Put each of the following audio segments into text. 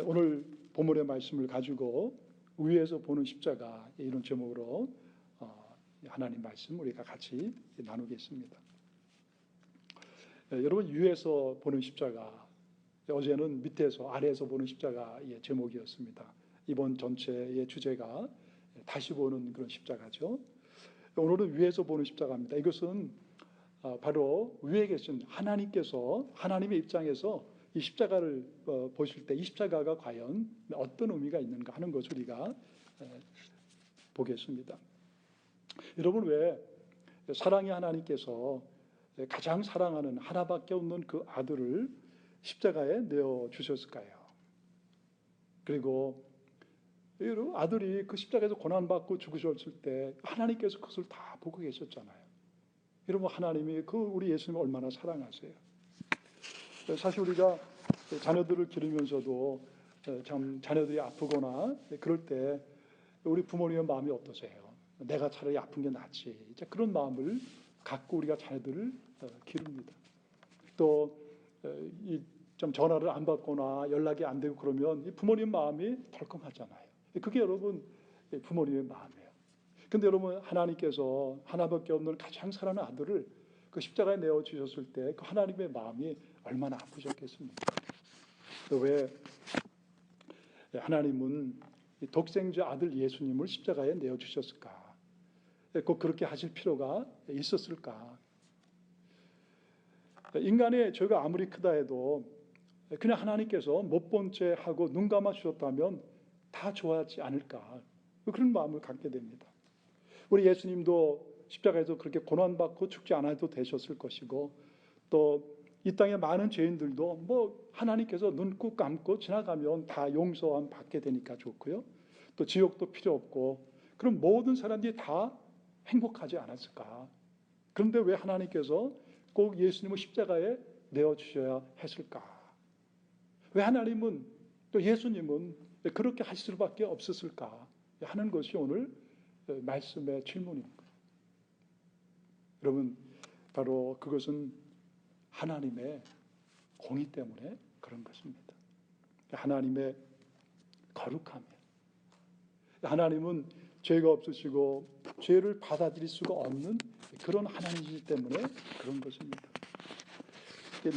오늘 본문의 말씀을 가지고 위에서 보는 십자가 이런 제목으로 하나님 말씀 우리가 같이 나누겠습니다. 여러분, 위에서 보는 십자가, 어제는 밑에서 아래에서 보는 십자가의 제목이었습니다. 이번 전체의 주제가 다시 보는 그런 십자가죠. 오늘은 위에서 보는 십자가입니다. 이것은 바로 위에 계신 하나님께서, 하나님의 입장에서 이 십자가를 보실 때 이 십자가가 과연 어떤 의미가 있는가 하는 것을 우리가 보겠습니다. 여러분, 왜 사랑의 하나님께서 가장 사랑하는 하나밖에 없는 그 아들을 십자가에 내어주셨을까요? 그리고 아들이 그 십자가에서 고난받고 죽으셨을 때 하나님께서 그것을 다 보고 계셨잖아요. 여러분, 하나님이 우리 예수님을 얼마나 사랑하세요. 사실 우리가 자녀들을 기르면서도 참 자녀들이 아프거나 그럴 때 우리 부모님의 마음이 어떠세요? 내가 차라리 아픈 게 낫지. 그런 마음을 갖고 우리가 자녀들을 기릅니다. 또 좀 전화를 안 받거나 연락이 안 되고 그러면 이 부모님 마음이 덜컹하잖아요. 그게 여러분 부모님의 마음이에요. 근데 여러분, 하나님께서 하나밖에 없는 가장 사랑하는 아들을 그 십자가에 내어주셨을 때 그 하나님의 마음이 얼마나 아프셨겠습니까? 왜 하나님은 독생자 아들 예수님을 십자가에 내어주셨을까? 꼭 그렇게 하실 필요가 있었을까? 인간의 죄가 아무리 크다 해도 그냥 하나님께서 못 본 채 하고 눈 감아 주셨다면 다 좋아하지 않을까? 그런 마음을 갖게 됩니다. 우리 예수님도 십자가에서 그렇게 고난받고 죽지 않아도 되셨을 것이고, 또 이 땅의 많은 죄인들도 하나님께서 눈 꾹 감고 지나가면 다 용서함 받게 되니까 좋고요. 또 지옥도 필요 없고, 그럼 모든 사람들이 다 행복하지 않았을까? 그런데 왜 하나님께서 꼭 예수님을 십자가에 내어주셔야 했을까? 왜 하나님은, 또 예수님은 그렇게 하실 수밖에 없었을까 하는 것이 오늘 말씀의 질문입니다. 여러분, 바로 그것은 하나님의 공의 때문에 그런 것입니다. 하나님의 거룩함이에요. 하나님은 죄가 없으시고 죄를 받아들일 수가 없는 그런 하나님이기 때문에 그런 것입니다.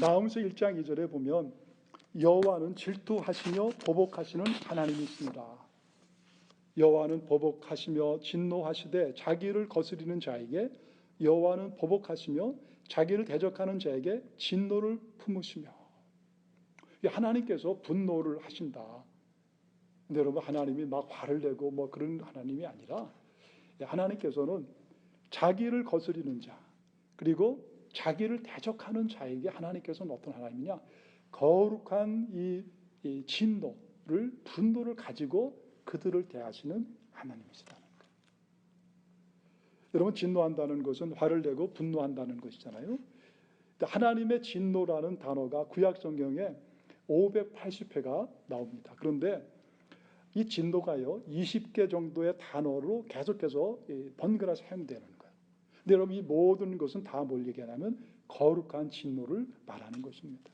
나홈서 1장 2절에 보면 여호와는 질투하시며 보복하시는 하나님이십니다. 여호와는 보복하시며 진노하시되 자기를 거스리는 자에게 여호와는 보복하시며 자기를 대적하는 자에게 진노를 품으시며. 하나님께서 분노를 하신다. 근데 여러분, 하나님이 막 화를 내고 그런 하나님이 아니라 하나님께서는 자기를 거스리는 자, 그리고 자기를 대적하는 자에게 하나님께서는 어떤 하나님이냐? 거룩한 이 진노를, 분노를 가지고 그들을 대하시는 하나님이시라는 거예요. 여러분, 진노한다는 것은 화를 내고 분노한다는 것이잖아요. 하나님의 진노라는 단어가 구약 성경에 580회가 나옵니다. 그런데 이 진노가요, 20개 정도의 단어로 계속해서 번갈아 사용되는 거예요. 근데 여러분, 이 모든 것은 다 뭘 얘기하냐면 거룩한 진노를 말하는 것입니다.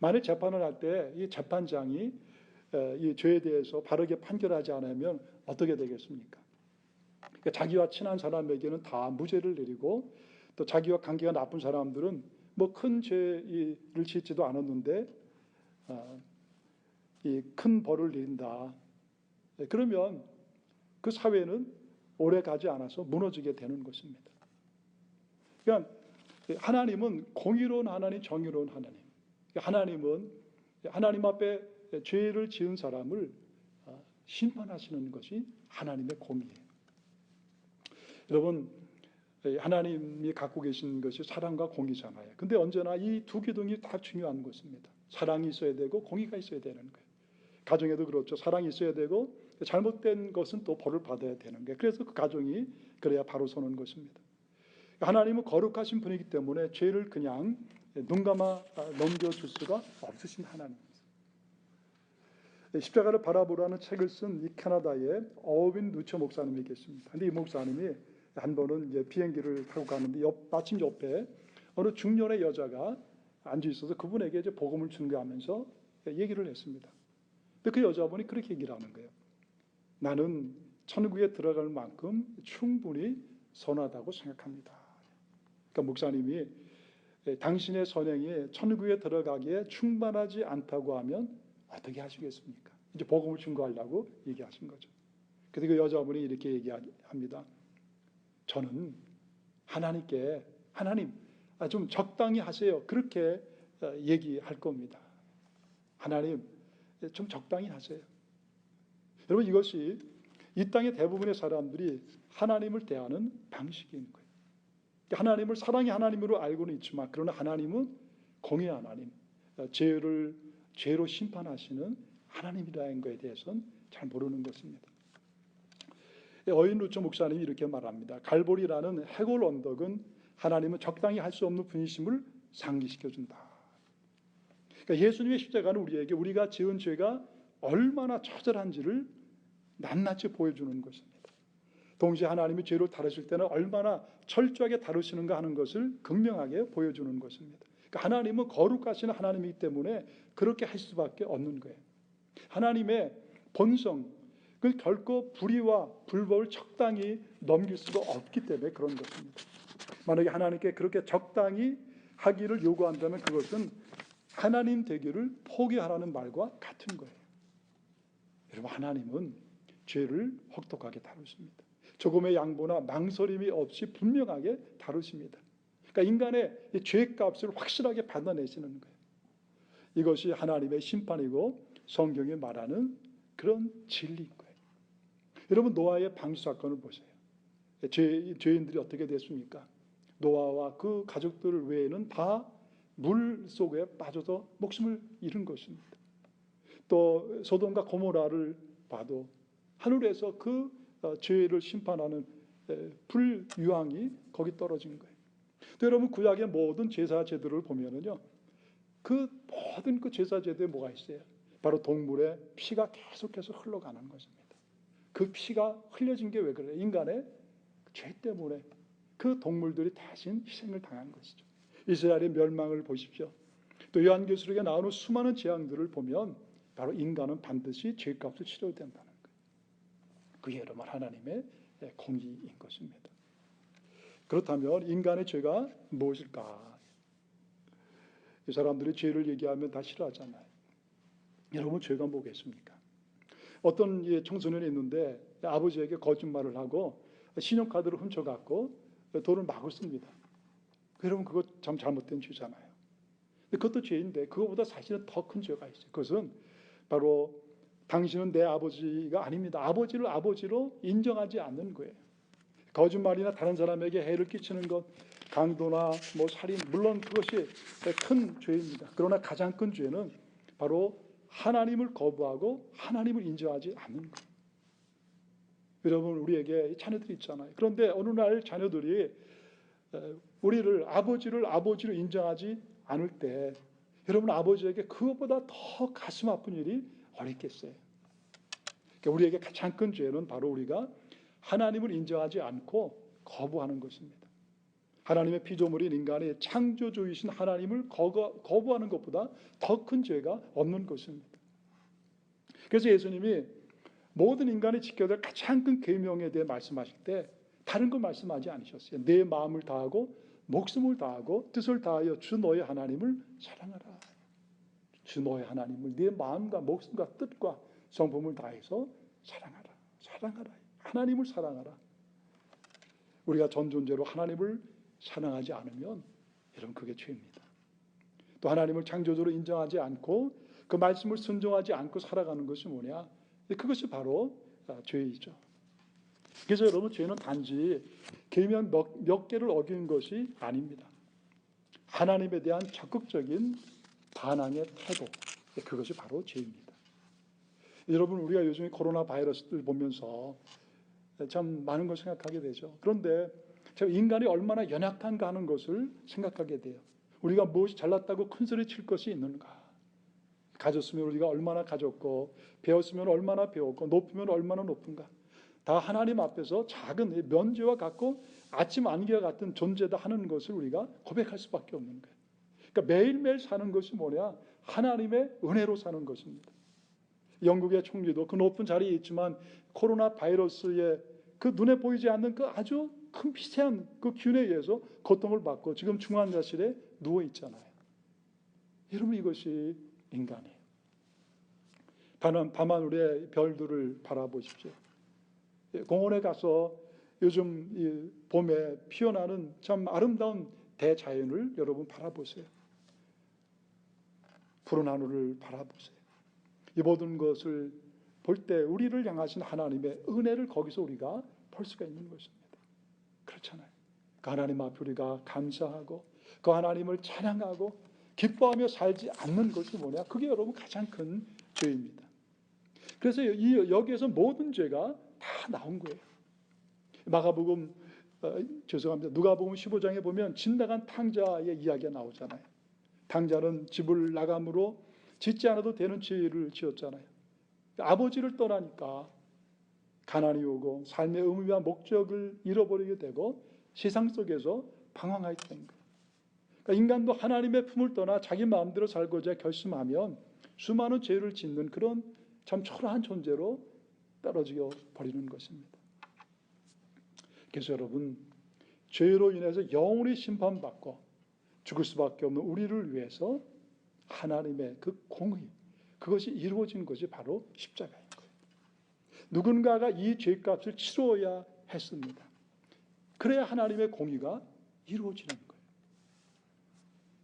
만약 재판을 할 때 이 재판장이 이 죄에 대해서 바르게 판결하지 않으면 어떻게 되겠습니까? 그러니까 자기와 친한 사람에게는 다 무죄를 내리고, 또 자기와 관계가 나쁜 사람들은 큰 죄를 짓지도 않았는데 이 큰 벌을 내린다. 그러면 그 사회는 오래 가지 않아서 무너지게 되는 것입니다. 그러니까 하나님은 공의로운 하나님, 정의로운 하나님. 하나님은 하나님 앞에 죄를 지은 사람을 심판하시는 것이 하나님의 공의예요. 여러분, 하나님이 갖고 계신 것이 사랑과 공의잖아요. 근데 언제나 이 두 기둥이 다 중요한 것입니다. 사랑이 있어야 되고 공의가 있어야 되는 거예요. 가정에도 그렇죠. 사랑이 있어야 되고 잘못된 것은 또 벌을 받아야 되는 거예요. 그래서 그 가정이 그래야 바로 서는 것입니다. 하나님은 거룩하신 분이기 때문에 죄를 그냥 눈 감아 넘겨줄 수가 없으신 하나님입니다. 십자가를 바라보라는 책을 쓴 이 캐나다의 어윈 누처 목사님이 계십니다. 근데 이 목사님이 한 번은 이제 비행기를 타고 가는데 마침 옆에 어느 중년의 여자가 앉아 있어서 그분에게 이제 복음을 증거하면서 얘기를 했습니다. 근데 그 여자분이 그렇게 얘기를 하는 거예요. 나는 천국에 들어갈 만큼 충분히 선하다고 생각합니다. 그러니까 목사님이 당신의 선행이 천국에 들어가기에 충분하지 않다고 하면 어떻게 하시겠습니까? 이제 복음을 증거하려고 얘기하신 거죠. 그래서 그 여자분이 이렇게 얘기합니다. 저는 하나님께 하나님 좀 적당히 하세요. 그렇게 얘기할 겁니다. 하나님 좀 적당히 하세요. 여러분 이것이 이 땅의 대부분의 사람들이 하나님을 대하는 방식인 거예요. 하나님을 사랑의 하나님으로 알고는 있지만 그러나 하나님은 공의 하나님, 죄로 심판하시는 하나님이라는 것에 대해서는 잘 모르는 것입니다. 어인 루처 목사님이 이렇게 말합니다. 갈보리라는 해골 언덕은 하나님은 적당히 할 수 없는 분이심을 상기시켜준다. 그러니까 예수님의 십자가는 우리에게 우리가 지은 죄가 얼마나 처절한지를 낱낱이 보여주는 것입니다. 동시에 하나님이 죄를 다루실 때는 얼마나 철저하게 다루시는가 하는 것을 극명하게 보여주는 것입니다. 그러니까 하나님은 거룩하신 하나님이기 때문에 그렇게 할 수밖에 없는 거예요. 하나님의 본성, 그 결코 불의와 불법을 적당히 넘길 수가 없기 때문에 그런 것입니다. 만약에 하나님께 그렇게 적당히 하기를 요구한다면 그것은 하나님 되기를 포기하라는 말과 같은 거예요. 여러분 하나님은 죄를 혹독하게 다루십니다. 조금의 양보나 망설임이 없이 분명하게 다루십니다. 그러니까 인간의 죄값을 확실하게 받아내시는 거예요. 이것이 하나님의 심판이고 성경이 말하는 그런 진리인 거예요. 여러분 노아의 방주 사건을 보세요. 죄인들이 어떻게 됐습니까? 노아와 그 가족들 외에는 다 물 속에 빠져서 목숨을 잃은 것입니다. 또 소돔과 고모라를 봐도 하늘에서 그 죄를 심판하는 불유황이 거기 떨어진 거예요. 또 여러분 구약의 모든 제사 제도를 보면은요, 그 모든 그 제사 제도에 뭐가 있어요? 바로 동물의 피가 계속해서 흘러가는 것입니다. 그 피가 흘려진 게 왜 그래요? 인간의 죄 때문에 그 동물들이 대신 희생을 당한 것이죠. 이스라엘의 멸망을 보십시오. 또 요한계시록에 나오는 수많은 재앙들을 보면 바로 인간은 반드시 죄값을 치러야 된다는 거예요. 그게 여러분 하나님의 공의인 것입니다. 그렇다면 인간의 죄가 무엇일까? 이 사람들이 죄를 얘기하면 다 싫어하잖아요. 여러분 죄가 뭐겠습니까? 어떤 청소년이 있는데 아버지에게 거짓말을 하고 신용카드를 훔쳐갖고 돈을 마구 씁니다. 여러분 그거 참 잘못된 죄잖아요. 근데 그것도 죄인데 그거보다 사실은 더 큰 죄가 있어요. 그것은 바로 당신은 내 아버지가 아닙니다. 아버지를 아버지로 인정하지 않는 거예요. 거짓말이나 다른 사람에게 해를 끼치는 것, 강도나 살인, 물론 그것이 큰 죄입니다. 그러나 가장 큰 죄는 바로 하나님을 거부하고 하나님을 인정하지 않는 거예요. 여러분 우리에게 자녀들이 있잖아요. 그런데 어느 날 자녀들이 우리를 아버지로 인정하지 않을 때 여러분 아버지에게 그것보다 더 가슴 아픈 일이 어딨겠어요. 그러니까 우리에게 가장 큰 죄는 바로 우리가 하나님을 인정하지 않고 거부하는 것입니다. 하나님의 피조물인 인간이 창조주이신 하나님을 거부하는 것보다 더 큰 죄가 없는 것입니다. 그래서 예수님이 모든 인간이 지켜야 될 가장 큰 계명에 대해 말씀하실 때 다른 거 말씀하지 않으셨어요. 내 마음을 다하고 목숨을 다하고 뜻을 다하여 주 너의 하나님을 사랑하라. 주 너의 하나님을 네 마음과 목숨과 뜻과 성품을 다해서 사랑하라. 사랑하라. 하나님을 사랑하라. 우리가 전 존재로 하나님을 사랑하지 않으면 여러분 그게 죄입니다. 또 하나님을 창조주로 인정하지 않고 그 말씀을 순종하지 않고 살아가는 것이 뭐냐? 그것이 바로 죄이죠. 그래서 여러분 죄는 단지 계명 몇 개를 어기는 것이 아닙니다. 하나님에 대한 적극적인 반항의 태도, 그것이 바로 죄입니다. 여러분 우리가 요즘에 코로나 바이러스를 보면서 참 많은 걸 생각하게 되죠. 그런데 제가 인간이 얼마나 연약한가 하는 것을 생각하게 돼요. 우리가 무엇이 잘났다고 큰소리 칠 것이 있는가? 가졌으면 우리가 얼마나 가졌고 배웠으면 얼마나 배웠고 높으면 얼마나 높은가? 다 하나님 앞에서 작은 면죄와 같고 아침 안개와 같은 존재다 하는 것을 우리가 고백할 수밖에 없는 거예요. 그러니까 매일매일 사는 것이 뭐냐? 하나님의 은혜로 사는 것입니다. 영국의 총리도 그 높은 자리에 있지만 코로나 바이러스의 그 눈에 보이지 않는 그 아주 큰 미세한 그 균에 의해서 고통을 받고 지금 중환자실에 누워 있잖아요. 여러분, 이것이 인간이에요. 다만 우리의 별들을 바라보십시오. 공원에 가서 요즘 이 봄에 피어나는 참 아름다운 대자연을 여러분 바라보세요. 푸른 하늘을 바라보세요. 이 모든 것을 볼 때 우리를 향하신 하나님의 은혜를 거기서 우리가 볼 수가 있는 것입니다. 그렇잖아요. 그 하나님 앞에 우리가 감사하고 그 하나님을 찬양하고 기뻐하며 살지 않는 것이 뭐냐? 그게 여러분 가장 큰 죄입니다. 그래서 여기에서 모든 죄가 다 나온 거예요. 마가복음 죄송합니다. 누가복음 15장에 보면 집 나간 탕자의 이야기가 나오잖아요. 탕자는 집을 나감으로 짓지 않아도 되는 죄를 지었잖아요. 아버지를 떠나니까 가난이 오고 삶의 의미와 목적을 잃어버리게 되고 세상 속에서 방황하게 된 거예요. 그러니까 인간도 하나님의 품을 떠나 자기 마음대로 살고자 결심하면 수많은 죄를 짓는 그런 참 초라한 존재로 떨어져 버리는 것입니다. 그래서 여러분, 죄로 인해서 영원히 심판받고 죽을 수밖에 없는 우리를 위해서 하나님의 그 공의, 그것이 이루어진 것이 바로 십자가인 거예요. 누군가가 이 죄값을 치러야 했습니다. 그래야 하나님의 공의가 이루어지는 거예요.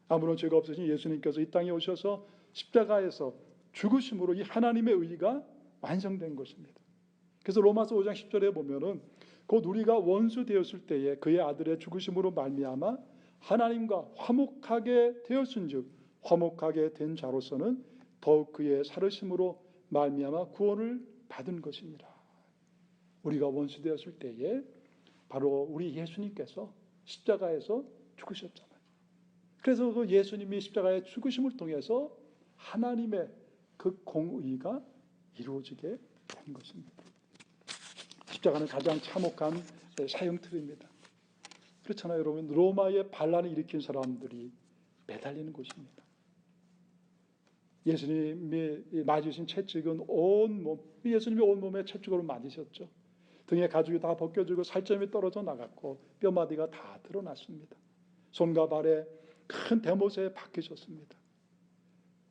아무런 죄가 없으신 예수님께서 이 땅에 오셔서 십자가에서 죽으심으로 이 하나님의 의의가 완성된 것입니다. 그래서 로마서 5장 10절에 보면은 곧 우리가 원수 되었을 때에 그의 아들의 죽으심으로 말미암아 하나님과 화목하게 되었은즉 화목하게 된 자로서는 더욱 그의 살으심으로 말미암아 구원을 받은 것이니라. 우리가 원수 되었을 때에 바로 우리 예수님께서 십자가에서 죽으셨잖아요. 그래서 그 예수님이 십자가의 죽으심을 통해서 하나님의 그 공의가 이루어지게 된 것입니다. 십자가는 가장 참혹한 사형틀입니다. 그렇잖아요, 여러분. 로마의 반란을 일으킨 사람들이 매달리는 곳입니다. 예수님이 맞으신 채찍은 예수님이 온몸에 채찍으로 맞으셨죠. 등에 가죽이 다 벗겨지고 살점이 떨어져 나갔고 뼈마디가 다 드러났습니다. 손과 발에 큰 대못에 박히셨습니다.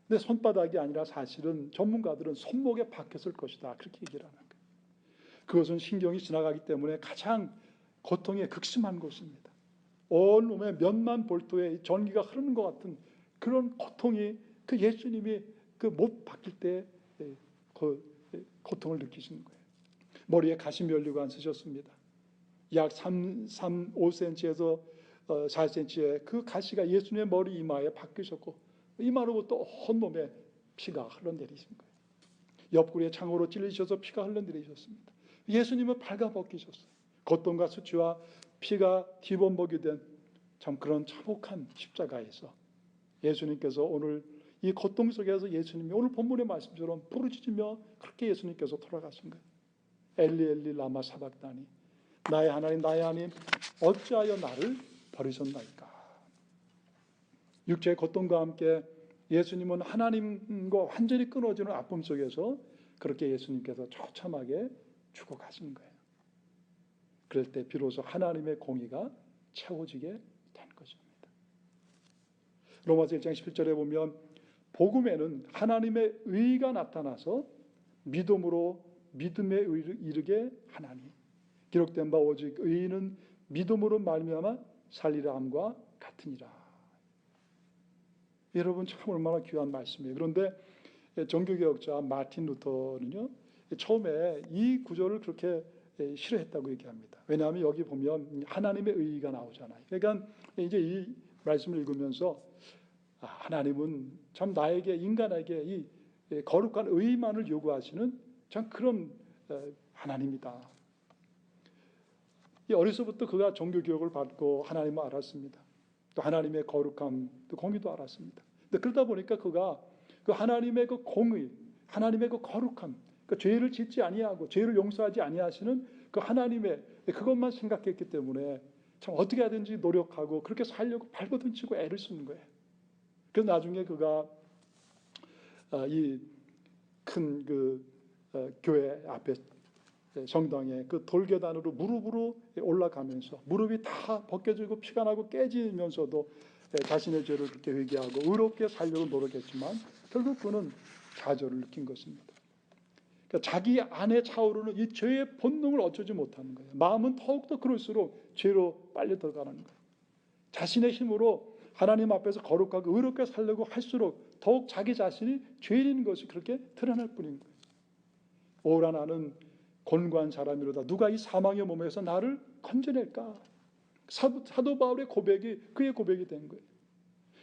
근데 손바닥이 아니라 사실은 전문가들은 손목에 박혔을 것이다, 그렇게 얘기를 하는 거예요. 그것은 신경이 지나가기 때문에 가장 고통에 극심한 것입니다. 온 몸에 몇만 볼트의 전기가 흐르는 것 같은 그런 고통이 그 예수님이 그 못 박힐 때 그 고통을 느끼시는 거예요. 머리에 가시면류관 쓰셨습니다. 약 5cm에서 4cm의 그 가시가 예수님의 머리 이마에 박히셨고 이마로부터 온몸에 피가 흘러내리신 거예요. 옆구리에 창으로 찔리셔서 피가 흘러내리셨습니다. 예수님은 발가벗기셨어요. 고통과 수치와 피가 기본복이 된 참 그런 참혹한 십자가에서 예수님께서 오늘 이 고통 속에서 예수님이 오늘 본문의 말씀처럼 부르짖으며 그렇게 예수님께서 돌아가신 거예요. 엘리 엘리 라마 사박다니, 나의 하나님 나의 하나님 어찌하여 나를 버리셨나이까. 육체의 고통과 함께 예수님은 하나님과 완전히 끊어지는 아픔 속에서 그렇게 예수님께서 처참하게 죽어가신 거예요. 그럴 때 비로소 하나님의 공의가 채워지게 된 것입니다. 로마서 1장 11절에 보면 복음에는 하나님의 의가 나타나서 믿음으로 믿음에 이르게 하나니 기록된 바 오직 의인은 믿음으로 말미암아 살리라 함과 같으니라. 여러분, 참 얼마나 귀한 말씀이에요. 그런데 종교개혁자 마틴 루터는요, 처음에 이 구절을 그렇게 싫어했다고 얘기합니다. 왜냐하면 여기 보면 하나님의 의의가 나오잖아요. 그러니까 이제 이 말씀을 읽으면서 하나님은 참 나에게, 인간에게 이 거룩한 의의만을 요구하시는 참 그런 하나님이다. 어려서부터 그가 종교교육을 받고 하나님을 알았습니다. 또 하나님의 거룩함, 또 공의도 알았습니다. 근데 그러다 보니까 그가 그 하나님의 그 공의, 하나님의 그 거룩함, 그 죄를 짓지 아니하고 죄를 용서하지 아니하시는 그 하나님의 그것만 생각했기 때문에 참 어떻게 하든지 노력하고 그렇게 살려고 발버둥치고 애를 쓰는 거예요. 그래서 나중에 그가 이 큰 교회 앞에 성당에 그 돌계단으로 무릎으로 올라가면서 무릎이 다 벗겨지고 피가 나고 깨지면서도 자신의 죄를 그렇게 회개하고 의롭게 살려고 노력했지만 결국 그는 좌절을 느낀 것입니다. 그러니까 자기 안에 차오르는 이 죄의 본능을 어쩌지 못하는 거예요. 마음은 더욱더 그럴수록 죄로 빨리 들어가는 거예요. 자신의 힘으로 하나님 앞에서 거룩하고 의롭게 살려고 할수록 더욱 자기 자신이 죄인인 것이 그렇게 드러날 뿐인 거예요. 오라 나는 곤고한 사람이로다. 누가 이 사망의 몸에서 나를 건져낼까? 사도 바울의 고백이 그의 고백이 된 거예요.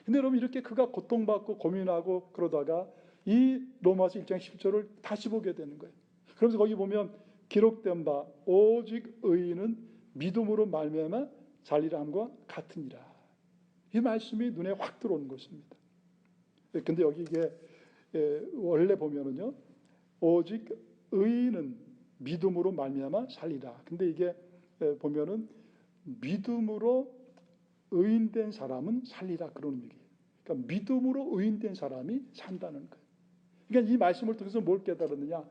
근데 여러분 이렇게 그가 고통받고 고민하고 그러다가 이 로마서 1장 10절을 다시 보게 되는 거예요. 그러면서 거기 보면 기록된 바 오직 의인은 믿음으로 말미암아 살리람과 같으니라. 이 말씀이 눈에 확 들어오는 것입니다. 근데 여기 이게 원래 보면은요. 오직 의인은 믿음으로 말미암아 살리라. 근데 이게 보면은 믿음으로 의인된 사람은 살리라 그런 의미예요. 그러니까 믿음으로 의인된 사람이 산다는 거예요. 그러니까 이 말씀을 통해서 뭘 깨달았느냐?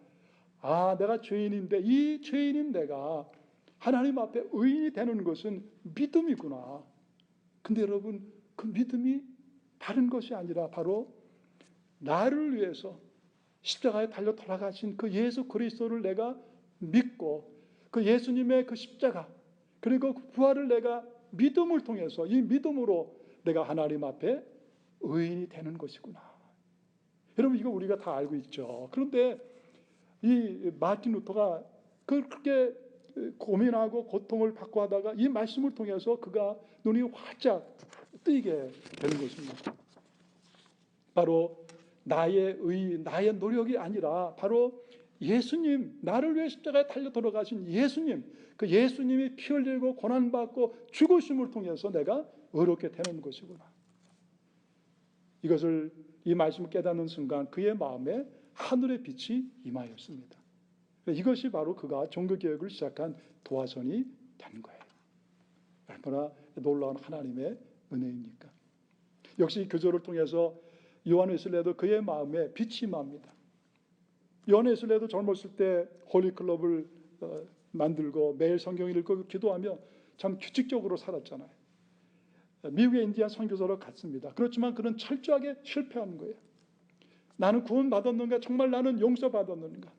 아, 내가 죄인인데 이 죄인인 내가 하나님 앞에 의인이 되는 것은 믿음이구나. 근데 여러분 그 믿음이 다른 것이 아니라 바로 나를 위해서 십자가에 달려 돌아가신 그 예수 그리스도를 내가 믿고 그 예수님의 그 십자가 그리고 그 부활을 내가 믿음을 통해서 이 믿음으로 내가 하나님 앞에 의인이 되는 것이구나. 여러분 이거 우리가 다 알고 있죠. 그런데 이 마틴 루터가 그렇게 고민하고 고통을 받고 하다가 이 말씀을 통해서 그가 눈이 활짝 뜨이게 되는 것입니다. 바로 나의 나의 노력이 아니라 바로 예수님, 나를 위해 십자가에 달려 돌아가신 예수님, 그 예수님이 피 흘리고 고난받고 죽으심을 통해서 내가 의롭게 되는 것이구나. 이것을 이 말씀을 깨닫는 순간 그의 마음에 하늘의 빛이 임하였습니다. 이것이 바로 그가 종교개혁을 시작한 도화선이 된 거예요. 얼마나 놀라운 하나님의 은혜입니까? 역시 교조를 통해서 요한 웨슬레도 그의 마음에 빛이 임합니다. 요한 웨슬레도 젊었을 때 홀리클럽을 만들고 매일 성경을 읽고 기도하며 참 규칙적으로 살았잖아요. 미국의 인디안 선교사로 갔습니다. 그렇지만 그는 철저하게 실패한 거예요. 나는 구원받았는가? 정말 나는 용서받았는가?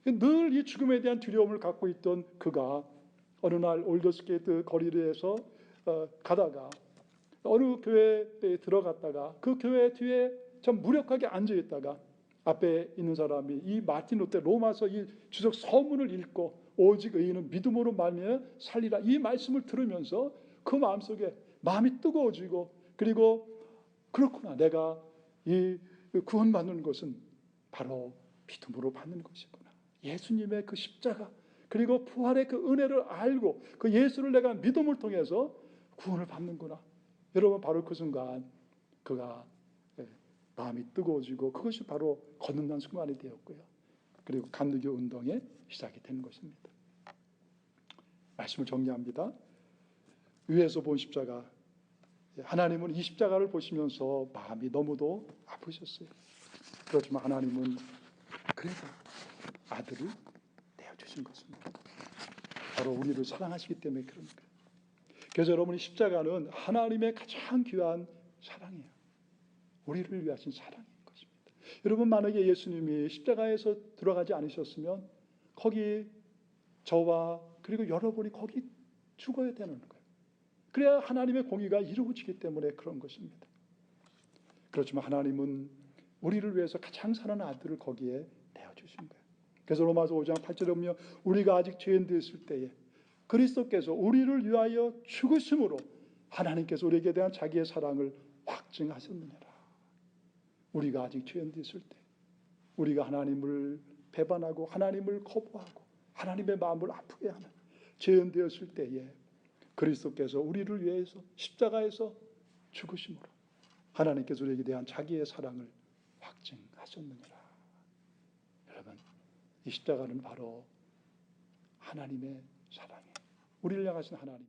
늘 이 죽음에 대한 두려움을 갖고 있던 그가 어느 날 올더스게이트 거리에서 가다가 어느 교회에 들어갔다가 그 교회 뒤에 참 무력하게 앉아있다가 앞에 있는 사람이 이 마틴 루터 로마서 이 주석 서문을 읽고 오직 의인은 믿음으로 말미암아 살리라 이 말씀을 들으면서 그 마음속에 마음이 뜨거워지고 그리고 그렇구나 내가 이 구원받는 것은 바로 믿음으로 받는 것이구나. 예수님의 그 십자가 그리고 부활의 그 은혜를 알고 그 예수를 내가 믿음을 통해서 구원을 받는구나. 여러분 바로 그 순간 그가 마음이 뜨거워지고 그것이 바로 거듭난 순간이 되었고요. 그리고 감리교 운동의 시작이 된 것입니다. 말씀을 정리합니다. 위에서 본 십자가 하나님은 이 십자가를 보시면서 마음이 너무도 아프셨어요. 그렇지만 하나님은 그래도 아들을 내어주신 것입니다. 바로 우리를 사랑하시기 때문에 그런 거예요. 그래서 여러분이 십자가는 하나님의 가장 귀한 사랑이에요. 우리를 위하신 사랑인 것입니다. 여러분 만약에 예수님이 십자가에서 들어가지 않으셨으면 거기 저와 그리고 여러분이 거기 죽어야 되는 거예요. 그래야 하나님의 공의가 이루어지기 때문에 그런 것입니다. 그렇지만 하나님은 우리를 위해서 가장 사랑하는 아들을 거기에 내어주신 거예요. 그래서 로마서 5장 8절에 보면 우리가 아직 죄인 되었을 때에 그리스도께서 우리를 위하여 죽으심으로 하나님께서 우리에게 대한 자기의 사랑을 확증하셨느니라. 우리가 아직 죄인 되었을 때 우리가 하나님을 배반하고 하나님을 거부하고 하나님의 마음을 아프게 하는 죄인 되었을 때에 그리스도께서 우리를 위해서 십자가에서 죽으심으로 하나님께서 우리에게 대한 자기의 사랑을 확증하셨느니라. 여러분 이 십자가는 바로 하나님의 사랑이에요. 우리를 향하신 하나님.